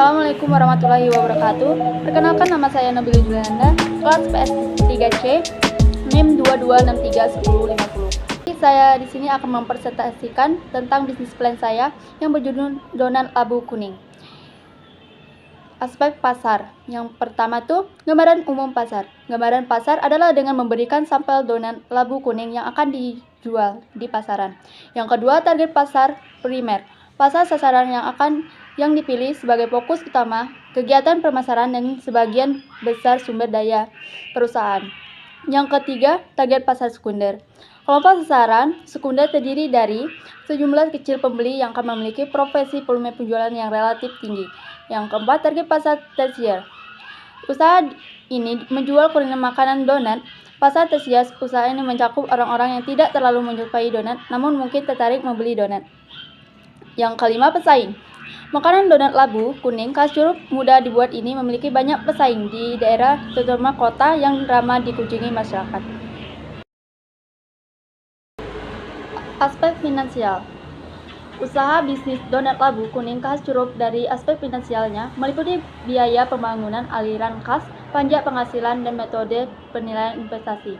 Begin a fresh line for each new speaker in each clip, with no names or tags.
Assalamualaikum warahmatullahi wabarakatuh. Perkenalkan, nama saya Nabila Julianda, kelas PS 3C, NIM 22631050. Saya di sini akan mempresentasikan tentang bisnis plan saya yang berjudul donat labu kuning. Aspek pasar. Yang pertama tuh gambaran umum pasar. Gambaran pasar adalah dengan memberikan sampel donat labu kuning yang akan dijual di pasaran. Yang kedua, target pasar primer. Pasar sasaran yang dipilih sebagai fokus utama kegiatan pemasaran dan sebagian besar sumber daya perusahaan. Yang ketiga, target pasar sekunder. Kelompok sasaran sekunder terdiri dari sejumlah kecil pembeli yang akan memiliki profesi volume penjualan yang relatif tinggi. Yang keempat, target pasar tersier. Usaha ini menjual kuliner makanan donat. Pasar tersier usaha ini mencakup orang-orang yang tidak terlalu menyukai donat namun mungkin tertarik membeli donat. Yang kelima, pesaing. Makanan donat labu kuning khas Curug mudah dibuat ini memiliki banyak pesaing di daerah, terutama kota yang ramah dikunjungi masyarakat. Aspek finansial. Usaha bisnis donat labu kuning khas Curug dari aspek finansialnya meliputi biaya pembangunan, aliran kas, pajak penghasilan, dan metode penilaian investasi.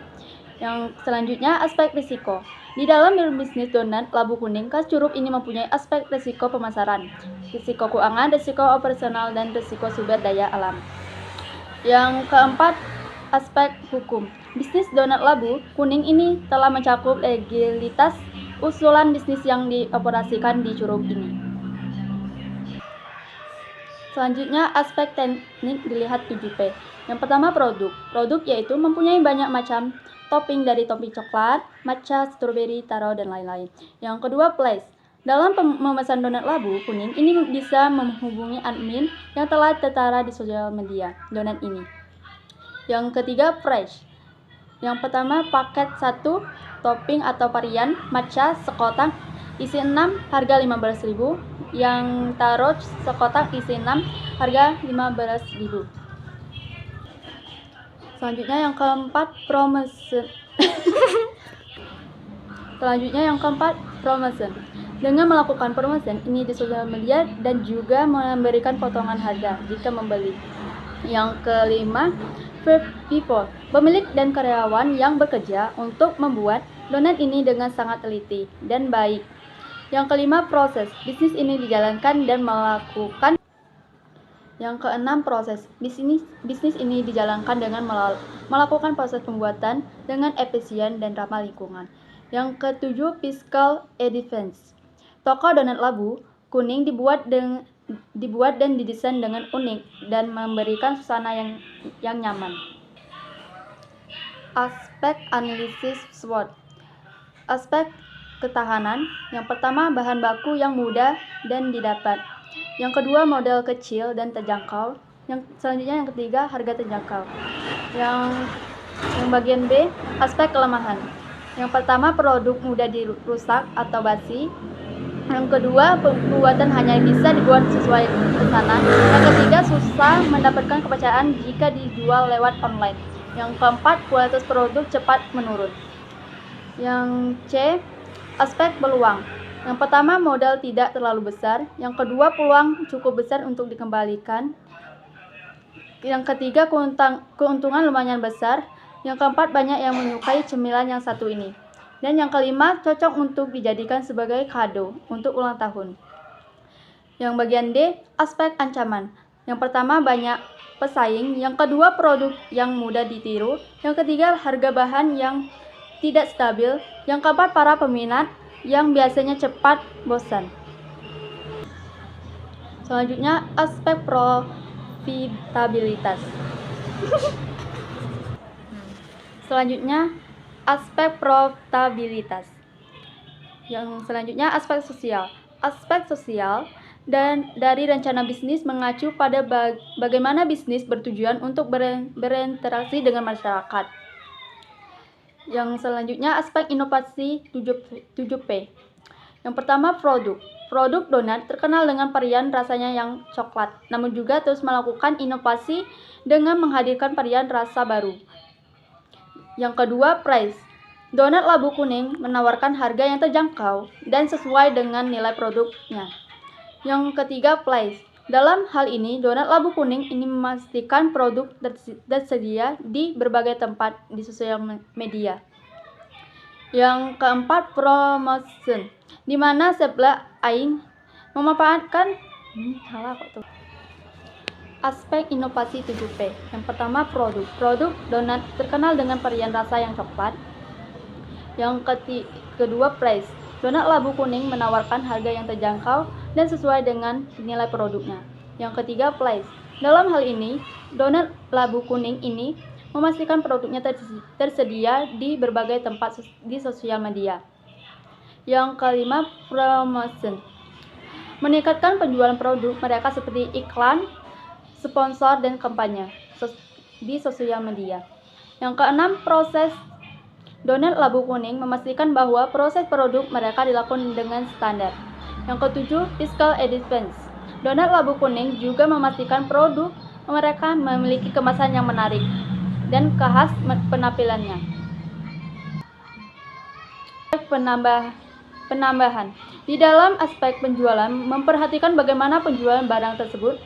Yang selanjutnya, aspek risiko. Di dalam bisnis donat labu kuning khas Curug ini mempunyai aspek risiko pemasaran, risiko keuangan, risiko operasional, dan risiko sumber daya alam. Yang keempat, aspek hukum. Bisnis donat labu kuning ini telah mencakup legalitas usulan bisnis yang dioperasikan di Curug ini. Selanjutnya, aspek teknik dilihat 7P. Yang pertama, produk. Produk yaitu mempunyai banyak macam topping dari topping coklat, matcha, stroberi, taro, dan lain-lain. Yang kedua, place. Dalam memesan donat labu kuning ini bisa menghubungi admin yang telah tertera di sosial media donat ini. Yang ketiga, price. Yang pertama, paket 1 topping atau varian matcha sekotak isi 6 harga 15.000, yang taro sekotak isi 6 harga 15.000. Selanjutnya yang keempat, promotion. Dengan melakukan promotion ini di sosial media dan juga memberikan potongan harga jika membeli. Yang kelima, people, pemilik dan karyawan yang bekerja untuk membuat donat ini dengan sangat teliti dan baik. Yang kelima, proses. Bisnis ini dijalankan dan melakukan. Yang keenam, proses. Bisnis ini dijalankan dengan melakukan proses pembuatan dengan efisien dan ramah lingkungan. Yang ketujuh, physical defense. Toko donat labu kuning dibuat dan didesain dengan unik dan memberikan suasana yang nyaman. Aspek analisis SWOT. Aspek ketahanan. Yang pertama, bahan baku yang mudah dan didapat. Yang kedua, model kecil dan terjangkau. Selanjutnya yang ketiga, harga terjangkau. Yang bagian B, aspek kelemahan. Yang pertama, produk mudah dirusak atau basi. Yang kedua, pembuatan hanya bisa dibuat sesuai pesanan. Yang ketiga, susah mendapatkan kepercayaan jika dijual lewat online. Yang keempat, kualitas produk cepat menurun. Yang C, aspek peluang. Yang pertama, modal tidak terlalu besar. Yang kedua, peluang cukup besar untuk dikembalikan. Yang ketiga, keuntungan lumayan besar. Yang keempat, banyak yang menyukai cemilan yang satu ini. Dan yang kelima, cocok untuk dijadikan sebagai kado untuk ulang tahun. Yang bagian D, aspek ancaman. Yang pertama, banyak pesaing. Yang kedua, produk yang mudah ditiru. Yang ketiga, harga bahan yang tidak stabil. Yang keempat, para peminat yang biasanya cepat bosan. Selanjutnya, aspek profitabilitas. Selanjutnya, aspek profitabilitas. Yang selanjutnya, aspek sosial. Aspek sosial dan dari rencana bisnis mengacu pada bagaimana bisnis bertujuan untuk berinteraksi dengan masyarakat. Yang selanjutnya, aspek inovasi 7P. Yang pertama, produk. Produk donat terkenal dengan varian rasanya yang coklat, namun juga terus melakukan inovasi dengan menghadirkan varian rasa baru. Yang kedua, price. Donat labu kuning menawarkan harga yang terjangkau dan sesuai dengan nilai produknya. Yang ketiga, place. Dalam hal ini, donat labu kuning ini memastikan produk tersedia di berbagai tempat di sosial media. Yang keempat, promotion, di mana sebelah aing memanfaatkan aspek inovasi 7P. Yang pertama, produk. Produk donat terkenal dengan varian rasa yang cepat. Yang kedua, price. Donat labu kuning menawarkan harga yang terjangkau dan sesuai dengan nilai produknya. Yang ketiga, place. Dalam hal ini, donat labu kuning ini memastikan produknya tersedia di berbagai tempat di sosial media. Yang kelima, promotion, meningkatkan penjualan produk mereka seperti iklan, sponsor, dan kampanye di sosial media. Yang keenam, proses. Donat labu kuning memastikan bahwa proses produk mereka dilakukan dengan standar. Yang ketujuh, physical advantage. Donat labu kuning juga memastikan produk mereka memiliki kemasan yang menarik dan khas penampilannya. Penambahan. Di dalam aspek penjualan, memperhatikan bagaimana penjualan barang tersebut